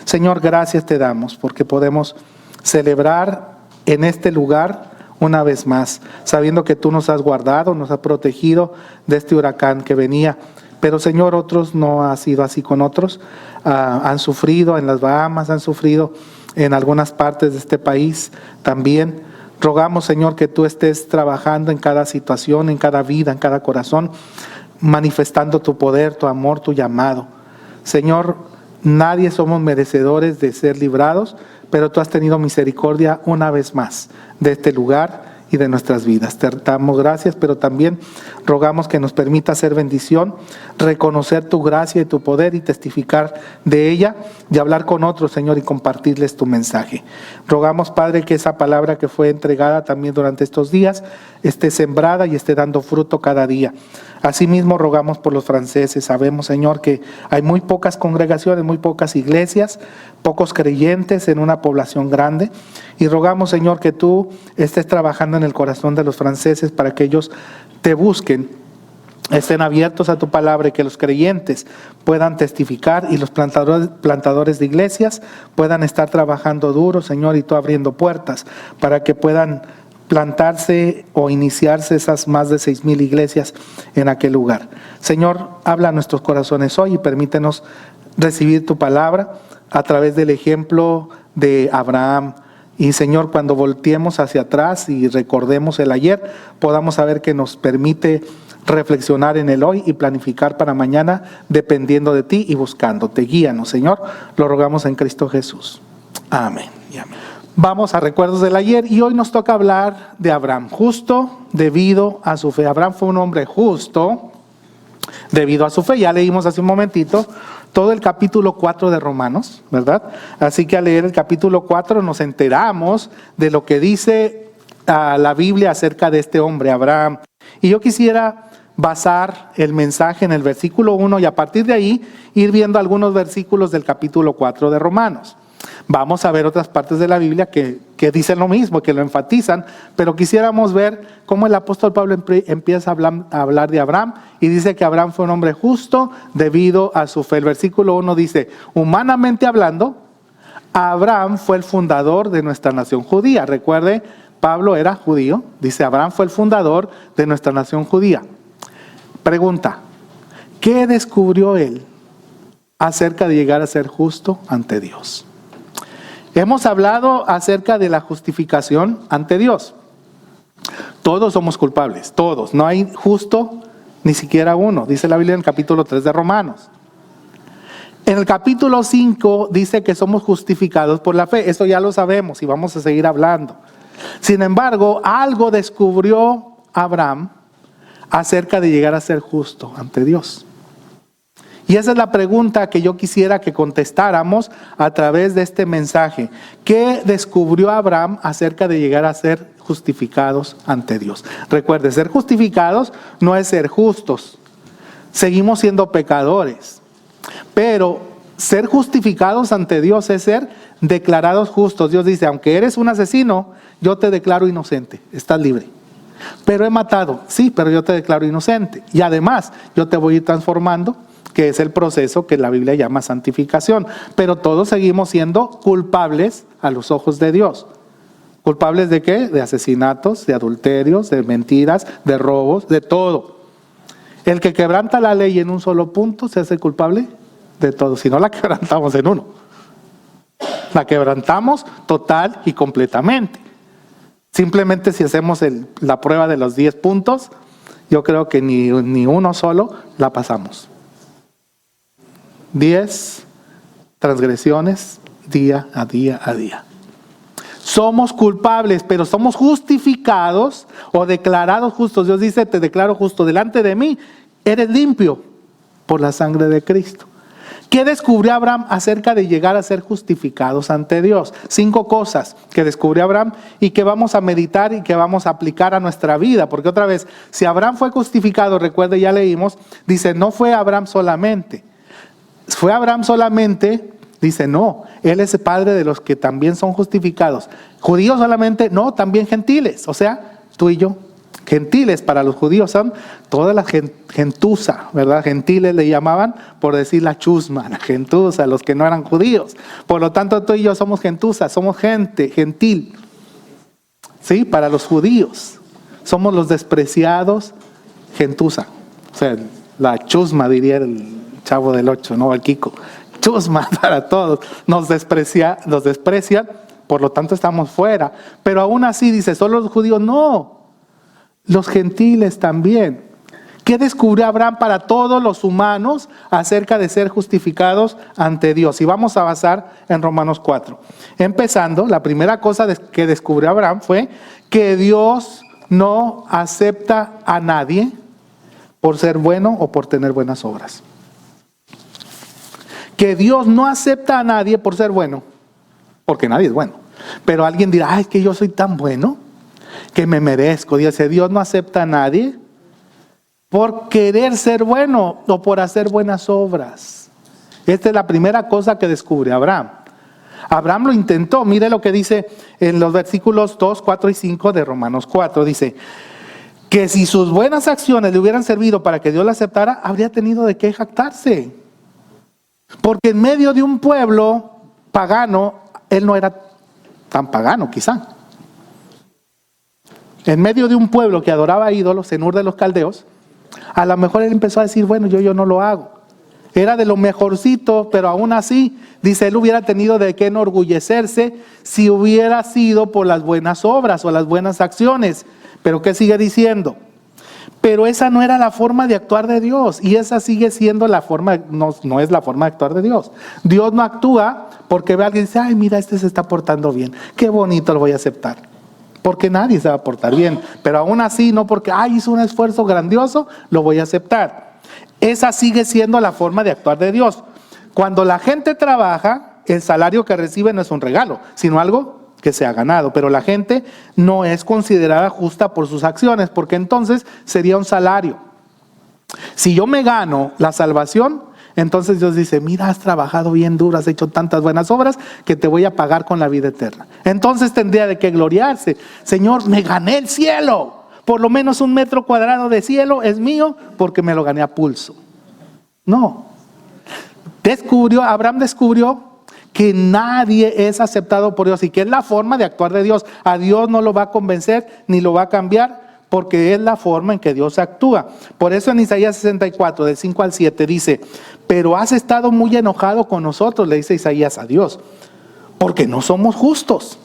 Señor, gracias te damos porque podemos celebrar en este lugar una vez más, sabiendo que tú nos has guardado, nos has protegido de este huracán que venía. Pero Señor, otros no ha sido así con otros. Han sufrido en las Bahamas, han sufrido en algunas partes de este país también. Rogamos, Señor, que tú estés trabajando en cada situación, en cada vida, en cada corazón, manifestando tu poder, tu amor, tu llamado. Señor, nadie somos merecedores de ser librados, pero tú has tenido misericordia una vez más de este lugar y de nuestras vidas. Te damos gracias, pero también rogamos que nos permita ser bendición, reconocer tu gracia y tu poder y testificar de ella y hablar con otros, Señor, y compartirles tu mensaje. Rogamos, Padre, que esa palabra que fue entregada también durante estos días esté sembrada y esté dando fruto cada día. Asimismo, rogamos por los franceses. Sabemos, Señor, que hay muy pocas congregaciones, muy pocas iglesias, pocos creyentes en una población grande. Y rogamos, Señor, que tú estés trabajando en el corazón de los franceses para que ellos te busquen, estén abiertos a tu palabra y que los creyentes puedan testificar y los plantadores de iglesias puedan estar trabajando duro, Señor, y tú abriendo puertas para que puedan plantarse o iniciarse esas más de 6,000 iglesias en aquel lugar. Señor, habla a nuestros corazones hoy y permítenos recibir tu palabra a través del ejemplo de Abraham. Y Señor, cuando volteemos hacia atrás y recordemos el ayer, podamos saber que nos permite reflexionar en el hoy y planificar para mañana dependiendo de ti y buscándote. Guíanos, Señor, lo rogamos en Cristo Jesús. Amén y amén. Vamos a recuerdos del ayer y hoy nos toca hablar de Abraham, justo debido a su fe. Abraham fue un hombre justo debido a su fe. Ya leímos hace un momentito todo el capítulo 4 de Romanos, ¿verdad? Así que al leer el capítulo 4 nos enteramos de lo que dice la Biblia acerca de este hombre, Abraham. Y yo quisiera basar el mensaje en el versículo 1 y a partir de ahí ir viendo algunos versículos del capítulo 4 de Romanos. Vamos a ver otras partes de la Biblia que dicen lo mismo, que lo enfatizan, pero quisiéramos ver cómo el apóstol Pablo empieza a hablar de Abraham y dice que Abraham fue un hombre justo debido a su fe. El versículo 1 dice, humanamente hablando, Abraham fue el fundador de nuestra nación judía. Recuerde, Pablo era judío, dice Abraham fue el fundador de nuestra nación judía. Pregunta, ¿qué descubrió él acerca de llegar a ser justo ante Dios? Hemos hablado acerca de la justificación ante Dios. Todos somos culpables, todos. No hay justo ni siquiera uno, dice la Biblia en el capítulo 3 de Romanos. En el capítulo 5 dice que somos justificados por la fe. Eso ya lo sabemos y vamos a seguir hablando. Sin embargo, algo descubrió Abraham acerca de llegar a ser justo ante Dios. Y esa es la pregunta que yo quisiera que contestáramos a través de este mensaje. ¿Qué descubrió Abraham acerca de llegar a ser justificados ante Dios? Recuerde, ser justificados no es ser justos. Seguimos siendo pecadores. Pero ser justificados ante Dios es ser declarados justos. Dios dice, aunque eres un asesino, yo te declaro inocente, estás libre. Pero he matado, sí, pero yo te declaro inocente. Y además, yo te voy a ir transformando, que es el proceso que la Biblia llama santificación. Pero todos seguimos siendo culpables a los ojos de Dios. ¿Culpables de qué? De asesinatos, de adulterios, de mentiras, de robos, de todo. El que quebranta la ley en un solo punto se hace culpable de todo. Si no la quebrantamos en uno. La quebrantamos total y completamente. Simplemente si hacemos la prueba de los 10 puntos, yo creo que ni uno solo la pasamos. 10 transgresiones día a día a día. Somos culpables, pero somos justificados o declarados justos. Dios dice, te declaro justo delante de mí, eres limpio por la sangre de Cristo. ¿Qué descubrió Abraham acerca de llegar a ser justificados ante Dios? 5 cosas que descubrió Abraham y que vamos a meditar y que vamos a aplicar a nuestra vida. Porque otra vez, si Abraham fue justificado, recuerde, ya leímos, dice, no fue Abraham solamente. ¿Fue Abraham solamente? Dice, no, él es el padre de los que también son justificados. ¿Judíos solamente? No, también gentiles. O sea, tú y yo, Gentiles para los judíos son toda la gentuza, ¿verdad? Gentiles le llamaban por decir la chusma, la gentuza, los que no eran judíos. Por lo tanto, tú y yo somos gentuza, somos gente, gentil. ¿Sí? Para los judíos. Somos los despreciados, gentuza. O sea, la chusma, diría el Chavo del 8, ¿no? El Kiko. Chusma para todos. Nos desprecian, por lo tanto estamos fuera. Pero aún así dice, solo los judíos, no. Los gentiles también. ¿Qué descubrió Abraham para todos los humanos acerca de ser justificados ante Dios? Y vamos a basar en Romanos 4. Empezando, la primera cosa que descubrió Abraham fue que Dios no acepta a nadie por ser bueno o por tener buenas obras. Que Dios no acepta a nadie por ser bueno, porque nadie es bueno. Pero alguien dirá, ay, es que yo soy tan bueno que me merezco. Dice, Dios no acepta a nadie por querer ser bueno o por hacer buenas obras. Esta es la primera cosa que descubre Abraham. Abraham lo intentó. Mire lo que dice en los versículos 2, 4 y 5 de Romanos 4. Dice que si sus buenas acciones le hubieran servido para que Dios la aceptara, habría tenido de qué jactarse. Porque en medio de un pueblo pagano, él no era tan pagano quizá. En medio de un pueblo que adoraba ídolos, en Ur de los Caldeos, a lo mejor él empezó a decir, bueno, yo no lo hago. Era de lo mejorcito, pero aún así, dice, él hubiera tenido de qué enorgullecerse si hubiera sido por las buenas obras o las buenas acciones. Pero ¿qué sigue diciendo? Pero esa no era la forma de actuar de Dios, y esa sigue siendo la forma, no es la forma de actuar de Dios. Dios no actúa porque ve a alguien y dice, ay, mira, este se está portando bien, qué bonito, lo voy a aceptar. Porque nadie se va a portar bien, pero aún así, no porque, ay, hizo un esfuerzo grandioso, lo voy a aceptar. Esa sigue siendo la forma de actuar de Dios. Cuando la gente trabaja, el salario que recibe no es un regalo, sino algo que se ha ganado. Pero la gente no es considerada justa por sus acciones, porque entonces sería un salario. Si yo me gano la salvación, entonces Dios dice, mira, has trabajado bien duro, has hecho tantas buenas obras que te voy a pagar con la vida eterna. Entonces tendría de qué gloriarse. Señor, me gané el cielo. Por lo menos 1 metro cuadrado de cielo es mío porque me lo gané a pulso. No. Abraham descubrió que nadie es aceptado por Dios y que es la forma de actuar de Dios. A Dios no lo va a convencer ni lo va a cambiar, porque es la forma en que Dios actúa. Por eso en Isaías 64, del 5 al 7 dice, pero has estado muy enojado con nosotros, le dice Isaías a Dios, porque no somos justos.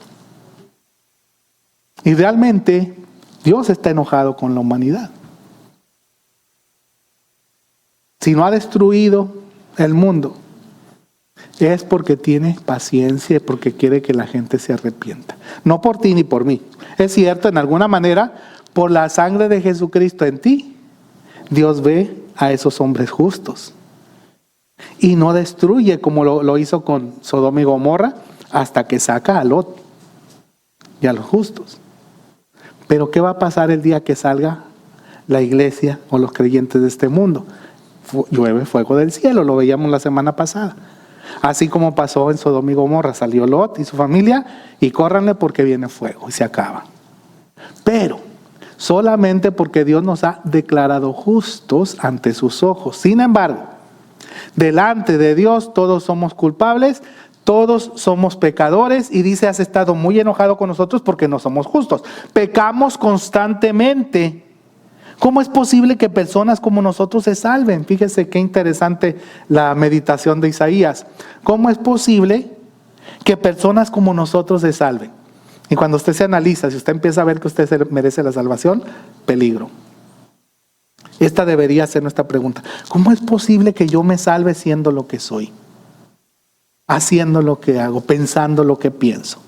Y realmente Dios está enojado con la humanidad. Si no ha destruido el mundo, es porque tiene paciencia y porque quiere que la gente se arrepienta. No por ti ni por mí. Es cierto, en alguna manera, por la sangre de Jesucristo en ti, Dios ve a esos hombres justos. Y no destruye como lo hizo con Sodoma y Gomorra, hasta que saca a Lot y a los justos. Pero ¿qué va a pasar el día que salga la iglesia o los creyentes de este mundo? Llueve fuego del cielo, lo veíamos la semana pasada. Así como pasó en Sodoma y Gomorra, salió Lot y su familia y córranle porque viene fuego y se acaba. Pero solamente porque Dios nos ha declarado justos ante sus ojos. Sin embargo, delante de Dios todos somos culpables, todos somos pecadores, y dice, has estado muy enojado con nosotros porque no somos justos. Pecamos constantemente. ¿Cómo es posible que personas como nosotros se salven? Fíjese qué interesante la meditación de Isaías. ¿Cómo es posible que personas como nosotros se salven? Y cuando usted se analiza, si usted empieza a ver que usted merece la salvación, peligro. Esta debería ser nuestra pregunta. ¿Cómo es posible que yo me salve siendo lo que soy? Haciendo lo que hago, pensando lo que pienso.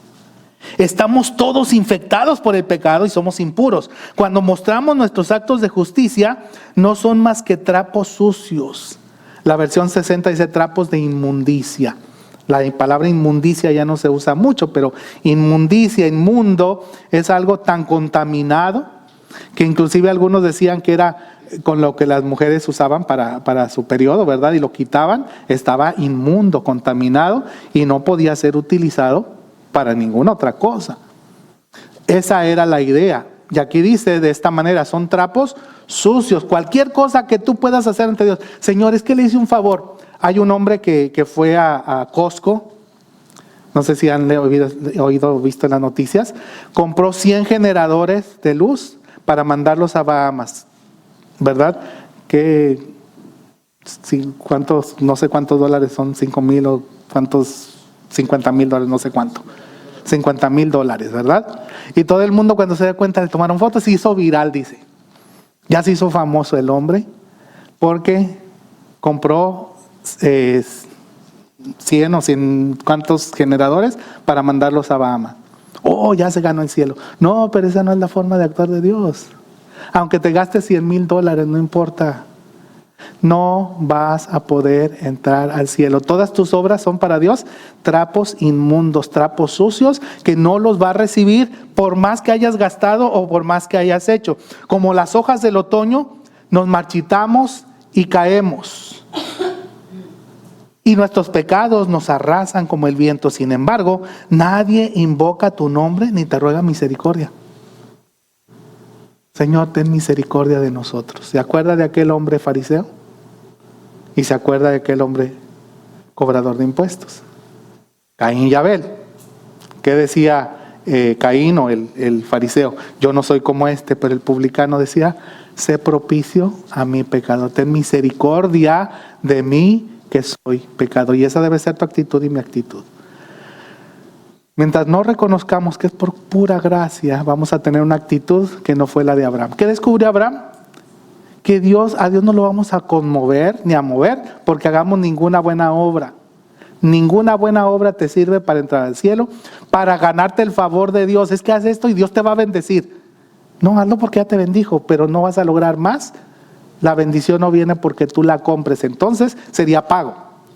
Estamos todos infectados por el pecado y somos impuros. Cuando mostramos nuestros actos de justicia, no son más que trapos sucios. La versión 60 dice trapos de inmundicia. La palabra inmundicia ya no se usa mucho, pero inmundicia, inmundo, es algo tan contaminado que inclusive algunos decían que era con lo que las mujeres usaban para su periodo, ¿verdad? Y lo quitaban, estaba inmundo, contaminado y no podía ser utilizado para ninguna otra cosa. Esa era la idea. Y aquí dice de esta manera, son trapos sucios. Cualquier cosa que tú puedas hacer ante Dios. Señor, es que le hice un favor. Hay un hombre que fue a Costco. No sé si han oído o visto en las noticias. Compró 100 generadores de luz para mandarlos a Bahamas. ¿Verdad? ¿Cuántos? No sé cuántos dólares son, 5,000 o cuántos, $50,000, no sé cuánto. $50,000, ¿verdad? Y todo el mundo cuando se da cuenta le tomaron fotos, se hizo viral, dice. Ya se hizo famoso el hombre porque compró 100 o 100 cuántos generadores para mandarlos a Bahamas. Oh, ya se ganó el cielo. No, pero esa no es la forma de actuar de Dios. Aunque te gastes $100,000, no importa. No vas a poder entrar al cielo. Todas tus obras son para Dios trapos inmundos, trapos sucios que no los va a recibir por más que hayas gastado o por más que hayas hecho. Como las hojas del otoño, nos marchitamos y caemos. Y nuestros pecados nos arrasan como el viento. Sin embargo, nadie invoca tu nombre ni te ruega misericordia. Señor, ten misericordia de nosotros. ¿Se acuerda de aquel hombre fariseo? Y se acuerda de aquel hombre cobrador de impuestos. Caín y Abel. ¿Qué decía Caín o el fariseo? Yo no soy como este, pero el publicano decía, sé propicio a mi pecado. Ten misericordia de mí que soy pecador. Y esa debe ser tu actitud y mi actitud. Mientras no reconozcamos que es por pura gracia, vamos a tener una actitud que no fue la de Abraham. ¿Qué descubrió Abraham? Que a Dios no lo vamos a conmover ni a mover porque hagamos ninguna buena obra. Ninguna buena obra te sirve para entrar al cielo, para ganarte el favor de Dios. Es que haz esto y Dios te va a bendecir. No, hazlo porque ya te bendijo, pero no vas a lograr más. La bendición no viene porque tú la compres. Entonces sería pago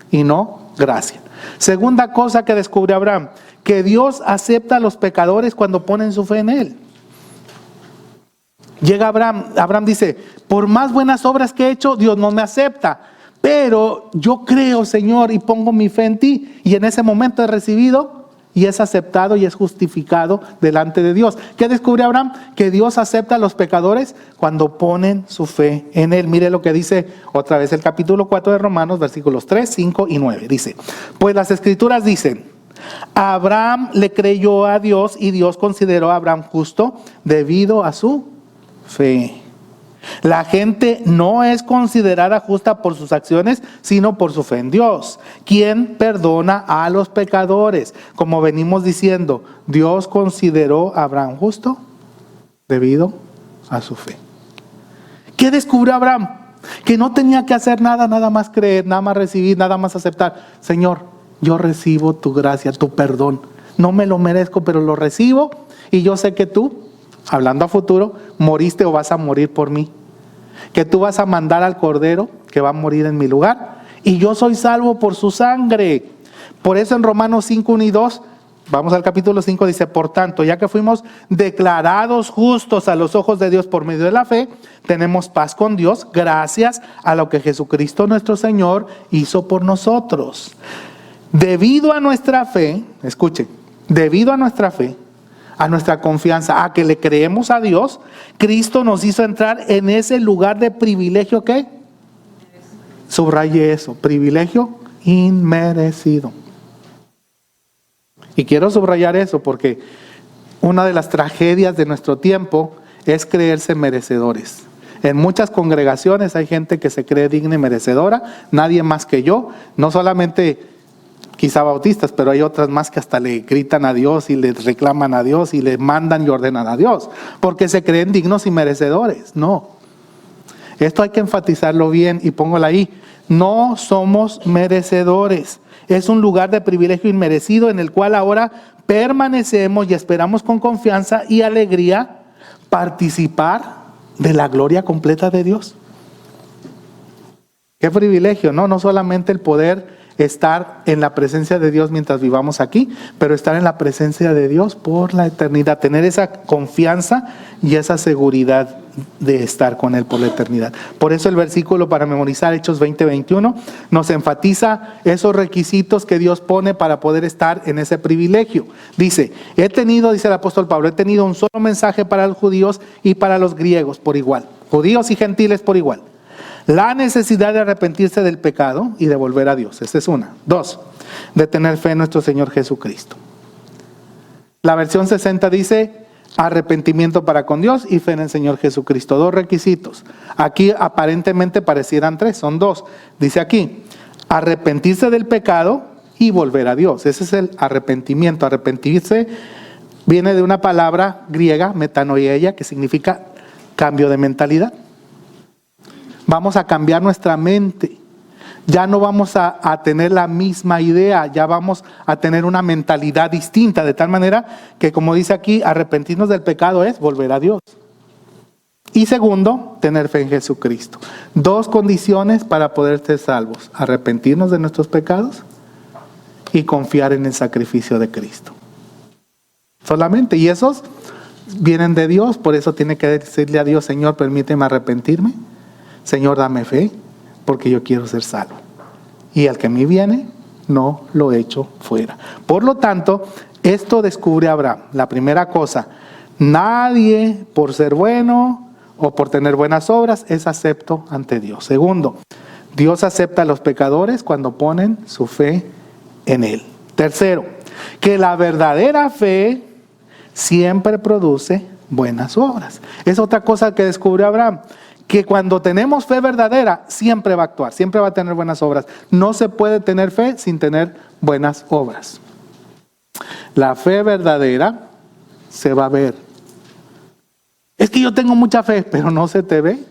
y no gracia. Segunda cosa que descubrió Abraham, que Dios acepta a los pecadores cuando ponen su fe en Él. Llega Abraham dice, por más buenas obras que he hecho, Dios no me acepta. Pero yo creo, Señor, y pongo mi fe en ti. Y en ese momento he recibido y es aceptado y es justificado delante de Dios. ¿Qué descubre Abraham? Que Dios acepta a los pecadores cuando ponen su fe en Él. Mire lo que dice otra vez el capítulo 4 de Romanos, versículos 3, 5 y 9. Dice, pues las Escrituras dicen, Abraham le creyó a Dios y Dios consideró a Abraham justo debido a su fe. La gente no es considerada justa por sus acciones, sino por su fe en Dios, quien perdona a los pecadores. Como venimos diciendo, Dios consideró a Abraham justo debido a su fe. ¿Qué descubrió Abraham? Que no tenía que hacer nada, nada más creer, nada más recibir, nada más aceptar. Señor, yo recibo tu gracia, tu perdón. No me lo merezco, pero lo recibo y yo sé que tú, hablando a futuro, moriste o vas a morir por mí. Que tú vas a mandar al Cordero que va a morir en mi lugar y yo soy salvo por su sangre. Por eso en Romanos 5, 1 y 2, vamos al capítulo 5, dice, por tanto, ya que fuimos declarados justos a los ojos de Dios por medio de la fe, tenemos paz con Dios gracias a lo que Jesucristo nuestro Señor hizo por nosotros. Debido a nuestra fe, escuchen, debido a nuestra fe, a nuestra confianza, a que le creemos a Dios, Cristo nos hizo entrar en ese lugar de privilegio. ¿Qué? Subraye eso, privilegio inmerecido. Y quiero subrayar eso porque una de las tragedias de nuestro tiempo es creerse merecedores. En muchas congregaciones hay gente que se cree digna y merecedora, nadie más que yo, no solamente quizá bautistas, pero hay otras más que hasta le gritan a Dios y le reclaman a Dios y le mandan y ordenan a Dios, porque se creen dignos y merecedores. No, esto hay que enfatizarlo bien y póngalo ahí. No somos merecedores. Es un lugar de privilegio inmerecido en el cual ahora permanecemos y esperamos con confianza y alegría participar de la gloria completa de Dios. Qué privilegio, ¿no? No solamente el poder estar en la presencia de Dios mientras vivamos aquí, pero estar en la presencia de Dios por la eternidad, tener esa confianza y esa seguridad de estar con Él por la eternidad. Por eso el versículo para memorizar, Hechos 20:21, nos enfatiza esos requisitos que Dios pone para poder estar en ese privilegio. Dice el apóstol Pablo, he tenido un solo mensaje para los judíos y para los griegos por igual, judíos y gentiles por igual. La necesidad de arrepentirse del pecado y de volver a Dios. Esta es una. 2, de tener fe en nuestro Señor Jesucristo. La versión 60 dice arrepentimiento para con Dios y fe en el Señor Jesucristo. 2 requisitos. Aquí aparentemente parecieran 3, son 2. Dice aquí, arrepentirse del pecado y volver a Dios. Ese es el arrepentimiento. Arrepentirse viene de una palabra griega, metanoia, que significa cambio de mentalidad. Vamos a cambiar nuestra mente. Ya no vamos a tener la misma idea, ya vamos a tener una mentalidad distinta, de tal manera que, como dice aquí, arrepentirnos del pecado es volver a Dios. Y segundo, tener fe en Jesucristo. 2 condiciones para poder ser salvos: arrepentirnos de nuestros pecados y confiar en el sacrificio de Cristo. Solamente, y esos vienen de Dios, por eso tiene que decirle a Dios: Señor, permíteme arrepentirme, Señor, dame fe, porque yo quiero ser salvo. Y al que a mí viene, no lo echo fuera. Por lo tanto, esto descubre Abraham. La primera cosa, nadie por ser bueno o por tener buenas obras es acepto ante Dios. Segundo, Dios acepta a los pecadores cuando ponen su fe en Él. Tercero, que la verdadera fe siempre produce buenas obras. Es otra cosa que descubrió Abraham, que cuando tenemos fe verdadera, siempre va a actuar, siempre va a tener buenas obras. No se puede tener fe sin tener buenas obras. La fe verdadera se va a ver. Es que yo tengo mucha fe, pero no se te ve,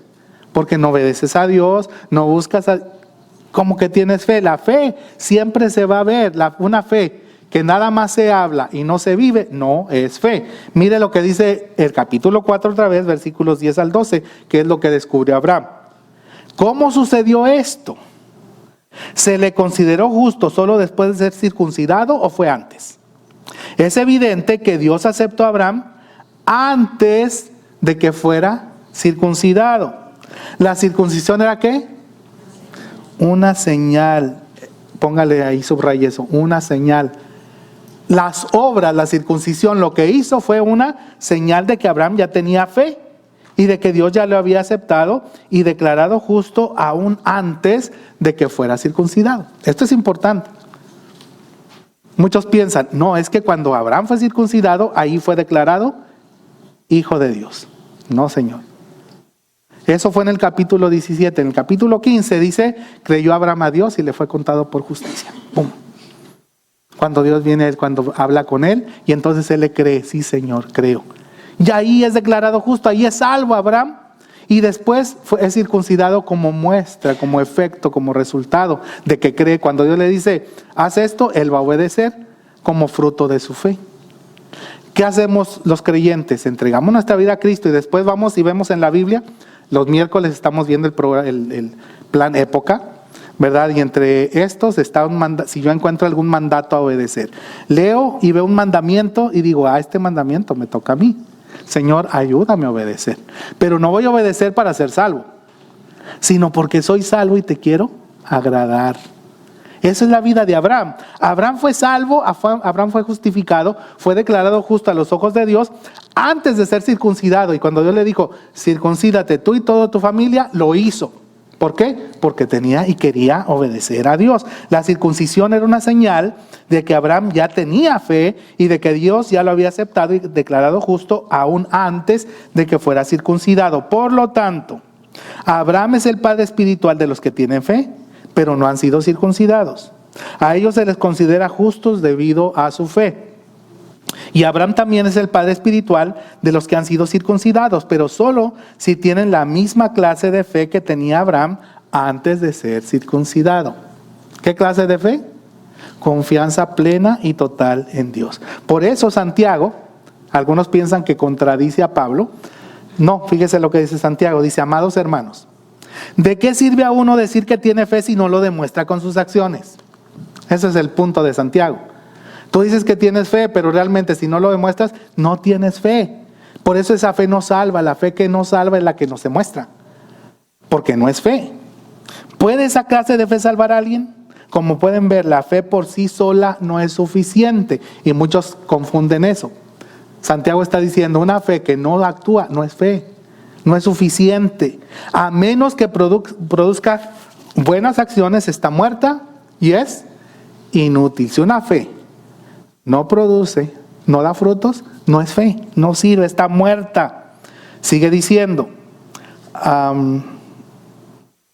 porque no obedeces a Dios, no buscas como que tienes fe. La fe siempre se va a ver. Una fe que nada más se habla y no se vive, no es fe. Mire lo que dice el capítulo 4 otra vez, versículos 10 al 12, que es lo que descubrió Abraham. ¿Cómo sucedió esto? ¿Se le consideró justo solo después de ser circuncidado o fue antes? Es evidente que Dios aceptó a Abraham antes de que fuera circuncidado. ¿La circuncisión era qué? Una señal. Póngale ahí, subraye eso, una señal. Las obras, la circuncisión, lo que hizo fue una señal de que Abraham ya tenía fe y de que Dios ya lo había aceptado y declarado justo aún antes de que fuera circuncidado. Esto es importante. Muchos piensan, no, es que cuando Abraham fue circuncidado, ahí fue declarado hijo de Dios. No, Señor. Eso fue en el capítulo 17. En el capítulo 15 dice, creyó Abraham a Dios y le fue contado por justicia. ¡Pum! Cuando Dios viene, cuando habla con él, y entonces él le cree, sí, Señor, creo. Y ahí es declarado justo, ahí es salvo Abraham. Y después es circuncidado como muestra, como efecto, como resultado de que cree. Cuando Dios le dice, haz esto, él va a obedecer como fruto de su fe. ¿Qué hacemos los creyentes? Entregamos nuestra vida a Cristo y después vamos y vemos en la Biblia. Los miércoles estamos viendo el plan época, ¿verdad? Y entre estos está si yo encuentro algún mandato a obedecer. Leo y veo un mandamiento y digo, este mandamiento me toca a mí. Señor, ayúdame a obedecer. Pero no voy a obedecer para ser salvo, sino porque soy salvo y te quiero agradar. Esa es la vida de Abraham. Abraham fue salvo, Abraham fue justificado, fue declarado justo a los ojos de Dios antes de ser circuncidado. Y cuando Dios le dijo, circuncídate tú y toda tu familia, lo hizo. ¿Por qué? Porque tenía y quería obedecer a Dios. La circuncisión era una señal de que Abraham ya tenía fe y de que Dios ya lo había aceptado y declarado justo aún antes de que fuera circuncidado. Por lo tanto, Abraham es el padre espiritual de los que tienen fe, pero no han sido circuncidados. A ellos se les considera justos debido a su fe. Y Abraham también es el padre espiritual de los que han sido circuncidados, pero solo si tienen la misma clase de fe que tenía Abraham antes de ser circuncidado. ¿Qué clase de fe? Confianza plena y total en Dios. Por eso Santiago, algunos piensan que contradice a Pablo. No, fíjese lo que dice Santiago. Dice, amados hermanos, ¿de qué sirve a uno decir que tiene fe si no lo demuestra con sus acciones? Ese es el punto de Santiago. Tú dices que tienes fe, pero realmente si no lo demuestras, no tienes fe. Por eso esa fe no salva. La fe que no salva es la que no se muestra, porque no es fe. ¿Puede esa clase de fe salvar a alguien? Como pueden ver, la fe por sí sola no es suficiente y muchos confunden eso. Santiago está diciendo, una fe que no actúa no es fe, no es suficiente. A menos que produzca buenas acciones, está muerta y es inútil. Si una fe no produce, no da frutos, no es fe, no sirve, está muerta. Sigue diciendo,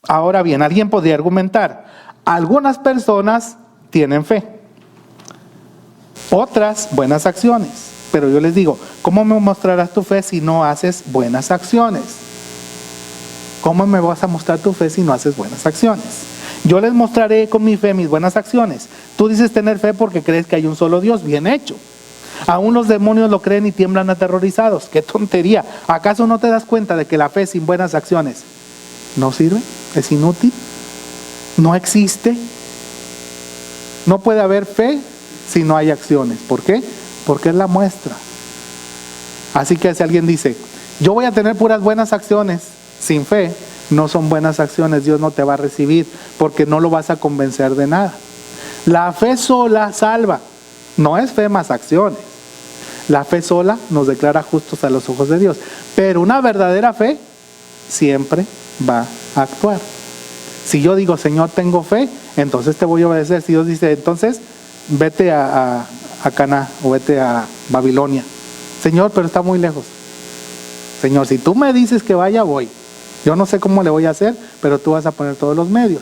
ahora bien, alguien podría argumentar, algunas personas tienen fe, otras buenas acciones. Pero yo les digo, ¿cómo me mostrarás tu fe si no haces buenas acciones? ¿Cómo me vas a mostrar tu fe si no haces buenas acciones? Yo les mostraré con mi fe mis buenas acciones. Tú dices tener fe porque crees que hay un solo Dios. Bien hecho. Aún los demonios lo creen y tiemblan aterrorizados. ¡Qué tontería! ¿Acaso no te das cuenta de que la fe sin buenas acciones no sirve? ¿Es inútil? ¿No existe? No puede haber fe si no hay acciones. ¿Por qué? Porque es la muestra. Así que si alguien dice, yo voy a tener puras buenas acciones, sin fe, no son buenas acciones, Dios no te va a recibir, porque no lo vas a convencer de nada. La fe sola salva, no es fe más acciones. La fe sola nos declara justos a los ojos de Dios, pero una verdadera fe siempre va a actuar. Si yo digo, Señor, tengo fe, entonces te voy a obedecer. Si Dios dice, entonces vete a Caná o vete a Babilonia. Señor, pero está muy lejos. Señor, si tú me dices que vaya, voy. Yo no sé cómo le voy a hacer, pero tú vas a poner todos los medios.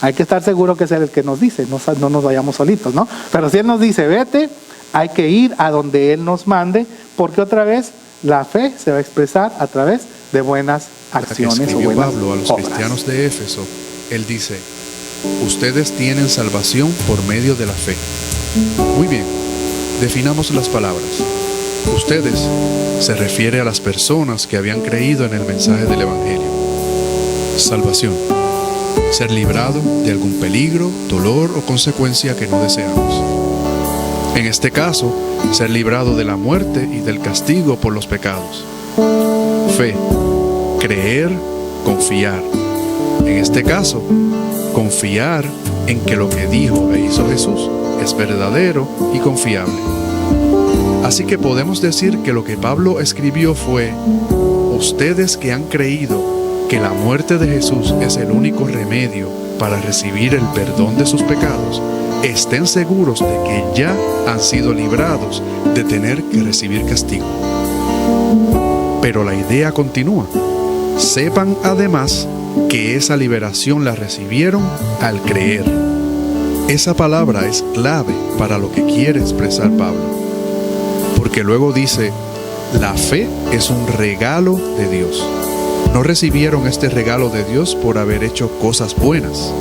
Hay que estar seguro que es Él el que nos dice, no nos vayamos solitos, ¿no? Pero si Él nos dice, vete, hay que ir a donde Él nos mande, porque otra vez la fe se va a expresar a través de buenas acciones o buenas Pablo a los obras. cristianos de Éfeso, él dice, ustedes tienen salvación por medio de la fe. Muy bien, definamos las palabras. Ustedes se refiere a las personas que habían creído en el mensaje del Evangelio. Salvación, ser librado de algún peligro, dolor o consecuencia que no deseamos. En este caso, ser librado de la muerte y del castigo por los pecados. Fe, creer, confiar. En este caso, confiar en que lo que dijo e hizo Jesús es verdadero y confiable. Así que podemos decir que lo que Pablo escribió fue: ustedes que han creído que la muerte de Jesús es el único remedio para recibir el perdón de sus pecados, estén seguros de que ya han sido librados de tener que recibir castigo. Pero la idea continúa. Sepan además que esa liberación la recibieron al creer. Esa palabra es clave para lo que quiere expresar Pablo. Porque luego dice, la fe es un regalo de Dios. No recibieron este regalo de Dios por haber hecho cosas buenas,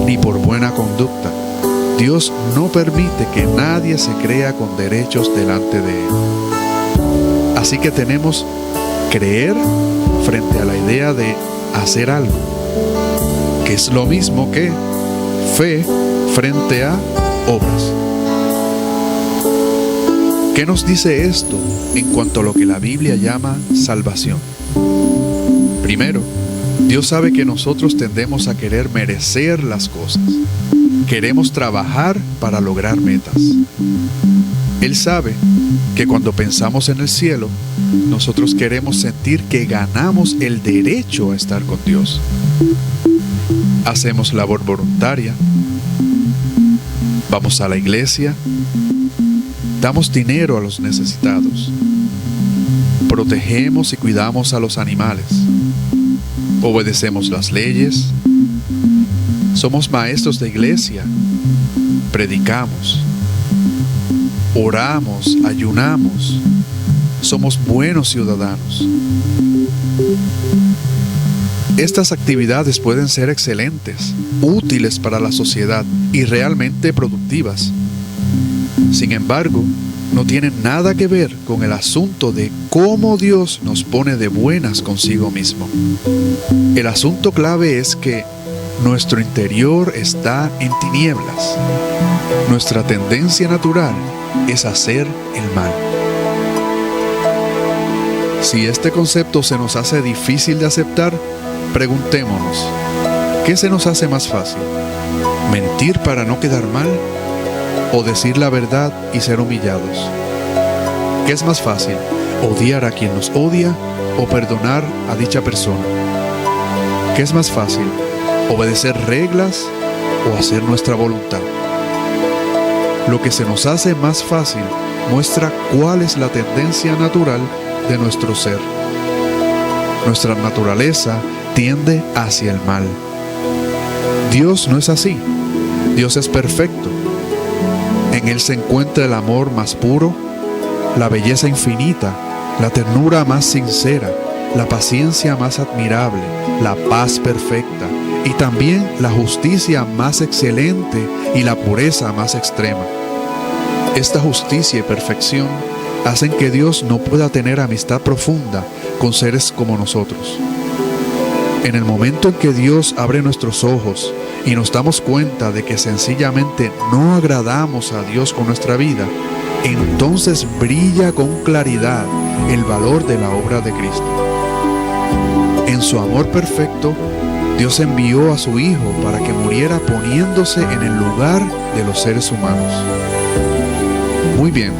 ni por buena conducta. Dios no permite que nadie se crea con derechos delante de Él. Así que tenemos creer frente a la idea de hacer algo, que es lo mismo que fe frente a obras. ¿Qué nos dice esto en cuanto a lo que la Biblia llama salvación? Primero, Dios sabe que nosotros tendemos a querer merecer las cosas. Queremos trabajar para lograr metas. Él sabe que cuando pensamos en el cielo, nosotros queremos sentir que ganamos el derecho a estar con Dios. Hacemos labor voluntaria, vamos a la iglesia, damos dinero a los necesitados, protegemos y cuidamos a los animales, obedecemos las leyes, somos maestros de iglesia, predicamos, oramos, ayunamos, somos buenos ciudadanos. Estas actividades pueden ser excelentes, útiles para la sociedad y realmente productivas. Sin embargo, no tienen nada que ver con el asunto de cómo Dios nos pone de buenas consigo mismo. El asunto clave es que nuestro interior está en tinieblas. Nuestra tendencia natural es hacer el mal. Si este concepto se nos hace difícil de aceptar, preguntémonos, ¿qué se nos hace más fácil? ¿Mentir para no quedar mal? ¿O decir la verdad y ser humillados? ¿Qué es más fácil? ¿Odiar a quien nos odia o perdonar a dicha persona? ¿Qué es más fácil? ¿Obedecer reglas o hacer nuestra voluntad? Lo que se nos hace más fácil muestra cuál es la tendencia natural de nuestro ser. Nuestra naturaleza tiende hacia el mal. Dios no es así. Dios es perfecto. En Él se encuentra el amor más puro, la belleza infinita, la ternura más sincera, la paciencia más admirable, la paz perfecta y también la justicia más excelente y la pureza más extrema. Esta justicia y perfección hacen que Dios no pueda tener amistad profunda con seres como nosotros. En el momento en que Dios abre nuestros ojos y nos damos cuenta de que sencillamente no agradamos a Dios con nuestra vida, entonces brilla con claridad el valor de la obra de Cristo. En su amor perfecto, Dios envió a su Hijo para que muriera poniéndose en el lugar de los seres humanos. Muy bien,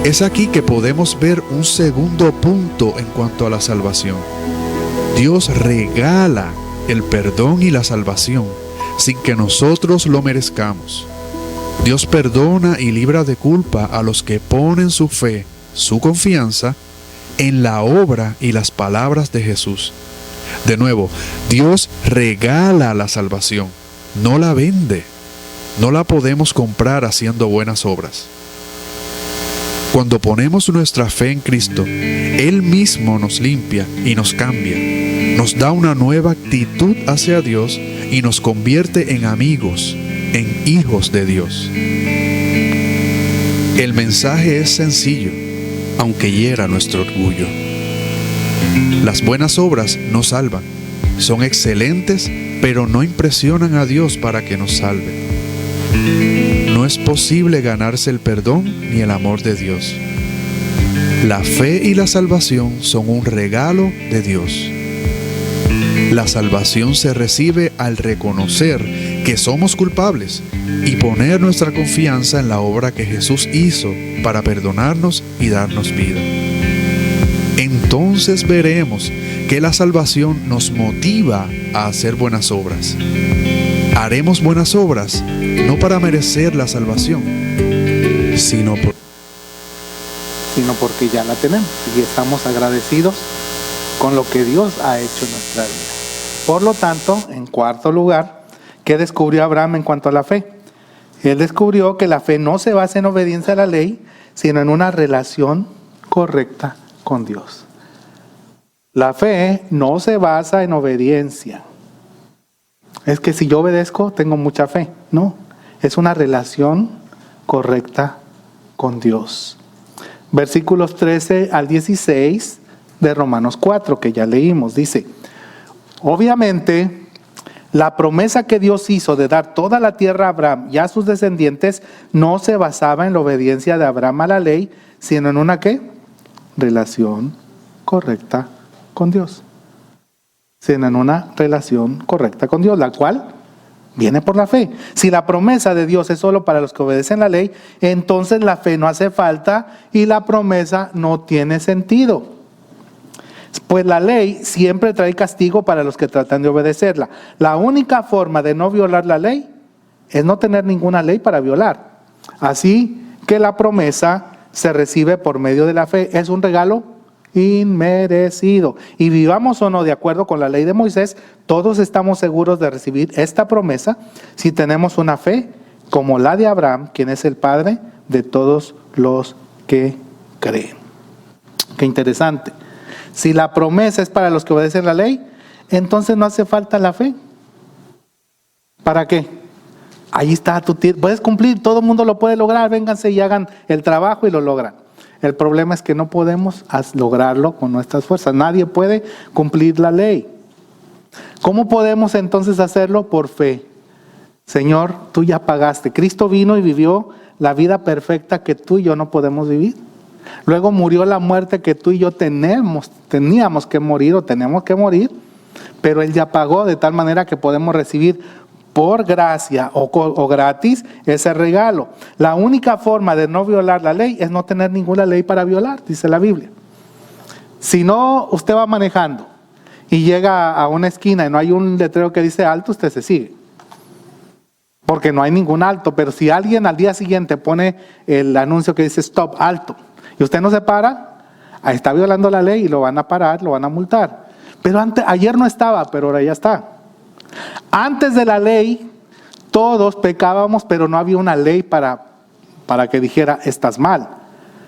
es aquí que podemos ver un segundo punto en cuanto a la salvación. Dios regala el perdón y la salvación sin que nosotros lo merezcamos. Dios perdona y libra de culpa a los que ponen su fe, su confianza, en la obra y las palabras de Jesús. De nuevo, Dios regala la salvación, no la vende. No la podemos comprar haciendo buenas obras. Cuando ponemos nuestra fe en Cristo, Él mismo nos limpia y nos cambia, nos da una nueva actitud hacia Dios y nos convierte en amigos, en hijos de Dios. El mensaje es sencillo, aunque hiera nuestro orgullo. Las buenas obras nos salvan, son excelentes, pero no impresionan a Dios para que nos salve. No es posible ganarse el perdón ni el amor de Dios. La fe y la salvación son un regalo de Dios. La salvación se recibe al reconocer que somos culpables y poner nuestra confianza en la obra que Jesús hizo para perdonarnos y darnos vida. Entonces veremos que la salvación nos motiva a hacer buenas obras. Haremos buenas obras no para merecer la salvación, sino porque ya la tenemos y estamos agradecidos con lo que Dios ha hecho en nuestra vida. Por lo tanto, en cuarto lugar, ¿qué descubrió Abraham en cuanto a la fe? Él descubrió que la fe no se basa en obediencia a la ley, sino en una relación correcta con Dios. La fe no se basa en obediencia. Es que si yo obedezco, tengo mucha fe. No, es una relación correcta con Dios. Versículos 13 al 16 de Romanos 4, que ya leímos, dice: obviamente, la promesa que Dios hizo de dar toda la tierra a Abraham y a sus descendientes no se basaba en la obediencia de Abraham a la ley, sino en una ¿qué? Relación correcta con Dios. Sino en una relación correcta con Dios, la cual viene por la fe. Si la promesa de Dios es solo para los que obedecen la ley, entonces la fe no hace falta y la promesa no tiene sentido. Pues la ley siempre trae castigo para los que tratan de obedecerla. La única forma de no violar la ley es no tener ninguna ley para violar. Así que la promesa se recibe por medio de la fe. Es un regalo inmerecido. Y vivamos o no de acuerdo con la ley de Moisés, todos estamos seguros de recibir esta promesa si tenemos una fe como la de Abraham, quien es el padre de todos los que creen. Qué interesante. Si la promesa es para los que obedecen la ley, entonces no hace falta la fe. ¿Para qué? Ahí está, tú puedes cumplir, todo el mundo lo puede lograr, vénganse y hagan el trabajo y lo logran. El problema es que no podemos lograrlo con nuestras fuerzas. Nadie puede cumplir la ley. ¿Cómo podemos entonces hacerlo? Por fe. Señor, tú ya pagaste. Cristo vino y vivió la vida perfecta que tú y yo no podemos vivir. Luego murió la muerte que tú y yo teníamos que morir o tenemos que morir, pero Él ya pagó de tal manera que podemos recibir por gracia o gratis ese regalo. La única forma de no violar la ley es no tener ninguna ley para violar, dice la Biblia. Si no, usted va manejando y llega a una esquina y no hay un letrero que dice alto, usted se sigue, porque no hay ningún alto. Pero si alguien al día siguiente pone el anuncio que dice stop, alto, y usted no se para, ahí está violando la ley y lo van a parar, lo van a multar. Pero ayer no estaba, pero ahora ya está. Antes de la ley, todos pecábamos, pero no había una ley para que dijera, estás mal.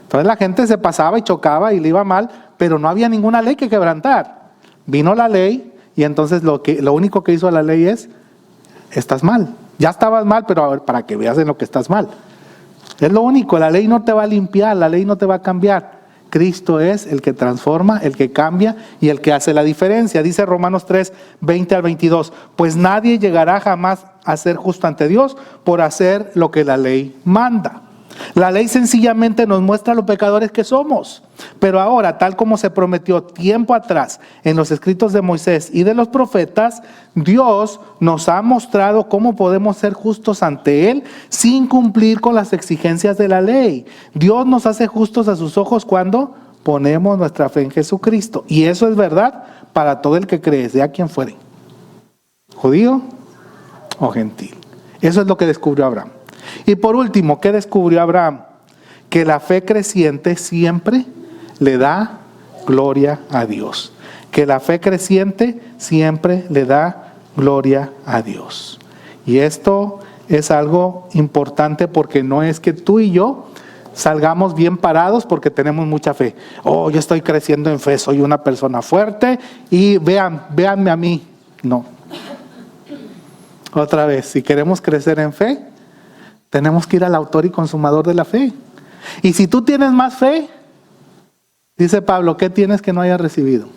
Entonces la gente se pasaba y chocaba y le iba mal, pero no había ninguna ley que quebrantar. Vino la ley y entonces lo único que hizo la ley es, estás mal. Ya estabas mal, pero a ver, para que veas en lo que estás mal. Es lo único, la ley no te va a limpiar, la ley no te va a cambiar. Cristo es el que transforma, el que cambia y el que hace la diferencia. Dice Romanos 3, 20 al 22, pues nadie llegará jamás a ser justo ante Dios por hacer lo que la ley manda. La ley sencillamente nos muestra los pecadores que somos, pero ahora, tal como se prometió tiempo atrás en los escritos de Moisés y de los profetas, Dios nos ha mostrado cómo podemos ser justos ante Él sin cumplir con las exigencias de la ley. Dios nos hace justos a sus ojos cuando ponemos nuestra fe en Jesucristo, y eso es verdad para todo el que cree, sea quien fuere, judío o gentil. Eso es lo que descubrió Abraham. Y por último, ¿qué descubrió Abraham? Que la fe creciente siempre le da gloria a Dios. Que la fe creciente siempre le da gloria a Dios. Y esto es algo importante, porque no es que tú y yo salgamos bien parados porque tenemos mucha fe. Oh, yo estoy creciendo en fe, soy una persona fuerte y véanme a mí. No. Otra vez, si queremos crecer en fe, tenemos que ir al autor y consumador de la fe. Y si tú tienes más fe, dice Pablo, ¿qué tienes que no hayas recibido?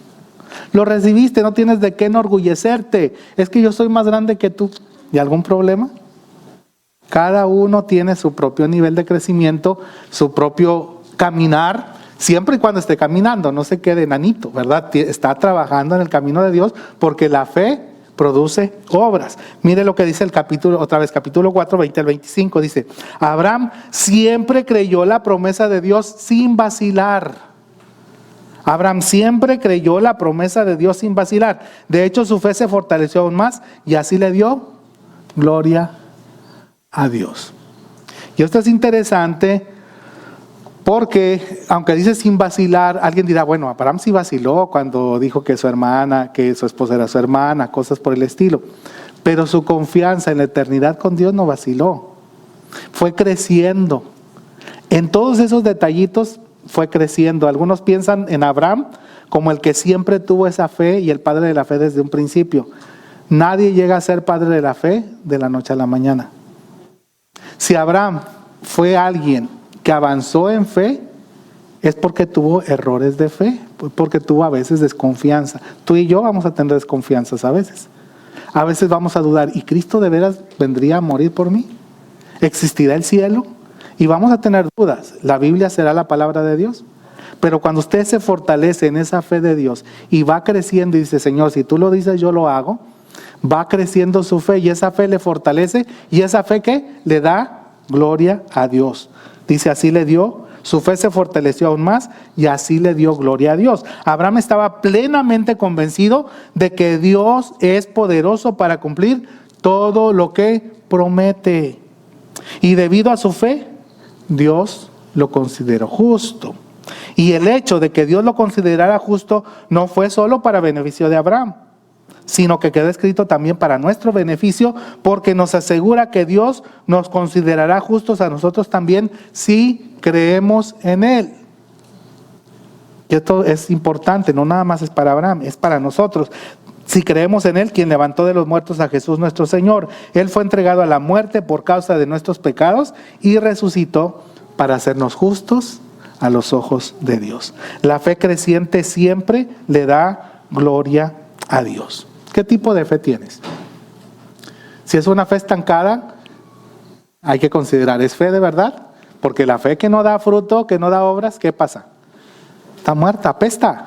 Lo recibiste, no tienes de qué enorgullecerte. Es que yo soy más grande que tú. ¿Y algún problema? Cada uno tiene su propio nivel de crecimiento, su propio caminar, siempre y cuando esté caminando, no se quede enanito, ¿verdad? Está trabajando en el camino de Dios, porque la fe produce obras. Mire lo que dice el capítulo 4, 20 al 25, dice, Abraham siempre creyó la promesa de Dios sin vacilar. Abraham siempre creyó la promesa de Dios sin vacilar. De hecho, su fe se fortaleció aún más y así le dio gloria a Dios. Y esto es interesante porque, aunque dice sin vacilar, alguien dirá, bueno, Abraham sí vaciló cuando dijo que su esposa era su hermana, cosas por el estilo. Pero su confianza en la eternidad con Dios no vaciló. Fue creciendo. En todos esos detallitos fue creciendo. Algunos piensan en Abraham como el que siempre tuvo esa fe y el padre de la fe desde un principio. Nadie llega a ser padre de la fe de la noche a la mañana. Si Abraham fue alguien que avanzó en fe, es porque tuvo errores de fe, porque tuvo a veces desconfianza. Tú y yo vamos a tener desconfianzas a veces. A veces vamos a dudar, ¿y Cristo de veras vendría a morir por mí? ¿Existirá el cielo? Y vamos a tener dudas. ¿La Biblia será la palabra de Dios? Pero cuando usted se fortalece en esa fe de Dios y va creciendo y dice, Señor, si tú lo dices, yo lo hago, va creciendo su fe y esa fe le fortalece, y esa fe que le da gloria a Dios. Dice, así le dio, su fe se fortaleció aún más y así le dio gloria a Dios. Abraham estaba plenamente convencido de que Dios es poderoso para cumplir todo lo que promete. Y debido a su fe, Dios lo consideró justo. Y el hecho de que Dios lo considerara justo no fue solo para beneficio de Abraham, sino que quedó escrito también para nuestro beneficio, porque nos asegura que Dios nos considerará justos a nosotros también si creemos en Él. Y esto es importante, no nada más es para Abraham, es para nosotros. Si creemos en Él, quien levantó de los muertos a Jesús nuestro Señor, Él fue entregado a la muerte por causa de nuestros pecados y resucitó para hacernos justos a los ojos de Dios. La fe creciente siempre le da gloria a Dios. ¿Qué tipo de fe tienes? Si es una fe estancada, hay que considerar, ¿es fe de verdad? Porque la fe que no da fruto, que no da obras, ¿qué pasa? Está muerta, apesta.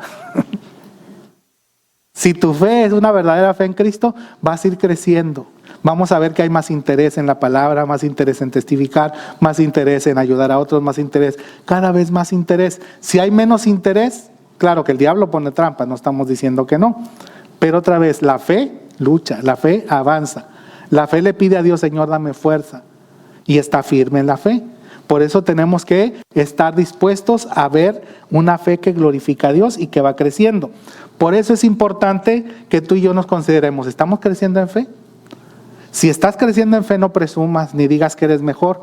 Si tu fe es una verdadera fe en Cristo, vas a ir creciendo. Vamos a ver que hay más interés en la palabra, más interés en testificar, más interés en ayudar a otros, más interés, cada vez más interés. Si hay menos interés, claro que el diablo pone trampas, no estamos diciendo que no. Pero otra vez, la fe lucha, la fe avanza. La fe le pide a Dios, Señor, dame fuerza. Y está firme en la fe. Por eso tenemos que estar dispuestos a ver una fe que glorifica a Dios y que va creciendo. Por eso es importante que tú y yo nos consideremos, ¿estamos creciendo en fe? Si estás creciendo en fe, no presumas ni digas que eres mejor.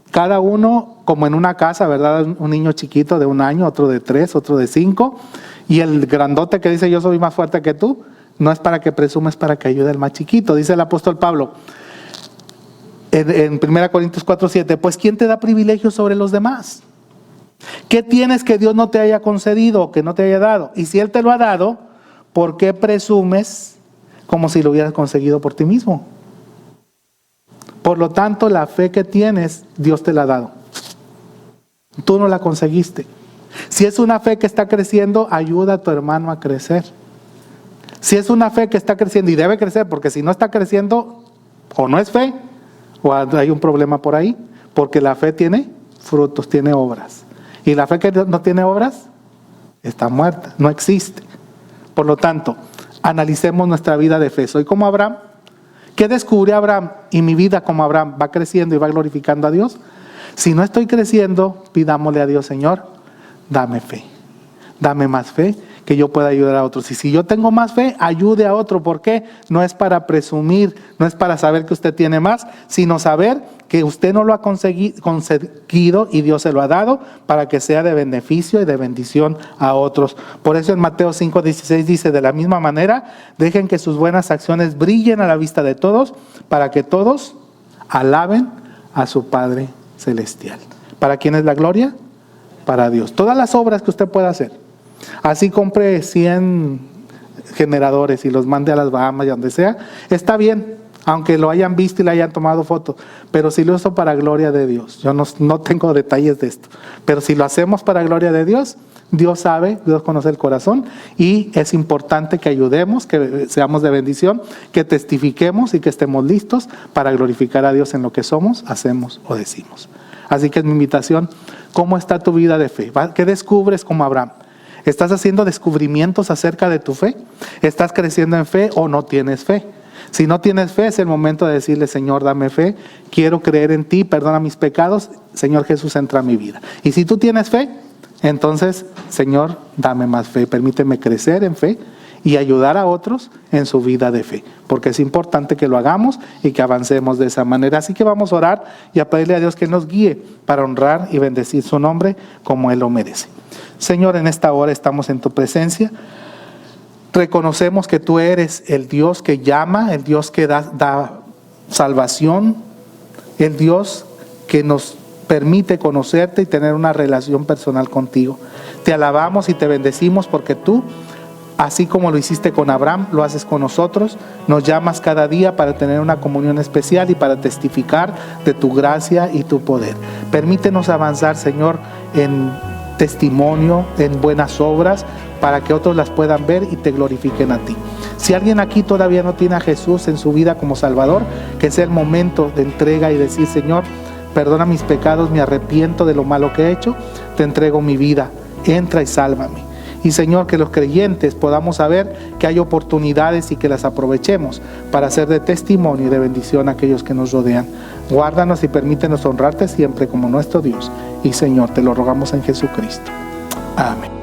Cada uno, como en una casa, ¿verdad? Un niño chiquito de 1 año, otro de 3, otro de 5. Y el grandote que dice, yo soy más fuerte que tú, no es para que presumes, es para que ayude al más chiquito. Dice el apóstol Pablo en 1 Corintios 4:7, pues ¿quién te da privilegios sobre los demás? ¿Qué tienes que Dios no te haya concedido o que no te haya dado? Y si Él te lo ha dado, ¿por qué presumes como si lo hubieras conseguido por ti mismo? Por lo tanto, la fe que tienes, Dios te la ha dado. Tú no la conseguiste. Si es una fe que está creciendo, ayuda a tu hermano a crecer. Si es una fe que está creciendo y debe crecer, porque si no está creciendo, o no es fe, o hay un problema por ahí, porque la fe tiene frutos, tiene obras. Y la fe que no tiene obras, está muerta, no existe. Por lo tanto, analicemos nuestra vida de fe. ¿Soy como Abraham? ¿Qué descubrió Abraham? Y mi vida como Abraham va creciendo y va glorificando a Dios. Si no estoy creciendo, pidámosle a Dios, Señor, dame fe. Dame más fe, que yo pueda ayudar a otros. Y si yo tengo más fe, ayude a otro. ¿Por qué? No es para presumir, no es para saber que usted tiene más, sino saber que usted no lo ha conseguido y Dios se lo ha dado para que sea de beneficio y de bendición a otros. Por eso en Mateo 5:16 dice, de la misma manera, dejen que sus buenas acciones brillen a la vista de todos, para que todos alaben a su Padre Celestial. ¿Para quién es la gloria? Para Dios. Todas las obras que usted pueda hacer. Así compre 100 generadores y los mande a las Bahamas y donde sea, está bien, aunque lo hayan visto y le hayan tomado fotos, pero si lo uso para gloria de Dios, yo no tengo detalles de esto, pero si lo hacemos para gloria de Dios, Dios sabe, Dios conoce el corazón y es importante que ayudemos, que seamos de bendición, que testifiquemos y que estemos listos para glorificar a Dios en lo que somos, hacemos o decimos. Así que es mi invitación, ¿cómo está tu vida de fe? ¿Qué descubres como Abraham? ¿Estás haciendo descubrimientos acerca de tu fe? ¿Estás creciendo en fe o no tienes fe? Si no tienes fe, es el momento de decirle, Señor, dame fe, quiero creer en ti, perdona mis pecados, Señor Jesús, entra a mi vida. Y si tú tienes fe, entonces, Señor, dame más fe, permíteme crecer en fe y ayudar a otros en su vida de fe, porque es importante que lo hagamos y que avancemos de esa manera. Así que vamos a orar y a pedirle a Dios que nos guíe para honrar y bendecir su nombre como Él lo merece. Señor, en esta hora estamos en tu presencia. Reconocemos que tú eres el Dios que llama, el Dios que da salvación, el Dios que nos permite conocerte y tener una relación personal contigo. Te alabamos y te bendecimos porque tú, así como lo hiciste con Abraham, lo haces con nosotros. Nos llamas cada día para tener una comunión especial y para testificar de tu gracia y tu poder. Permítenos avanzar, Señor, en testimonio, en buenas obras, para que otros las puedan ver y te glorifiquen a ti. Si alguien aquí todavía no tiene a Jesús en su vida como Salvador, que sea el momento de entrega y decir, Señor, perdona mis pecados, me arrepiento de lo malo que he hecho, te entrego mi vida, entra y sálvame. Y Señor, que los creyentes podamos saber que hay oportunidades y que las aprovechemos para ser de testimonio y de bendición a aquellos que nos rodean. Guárdanos y permítenos honrarte siempre como nuestro Dios. Y Señor, te lo rogamos en Jesucristo. Amén.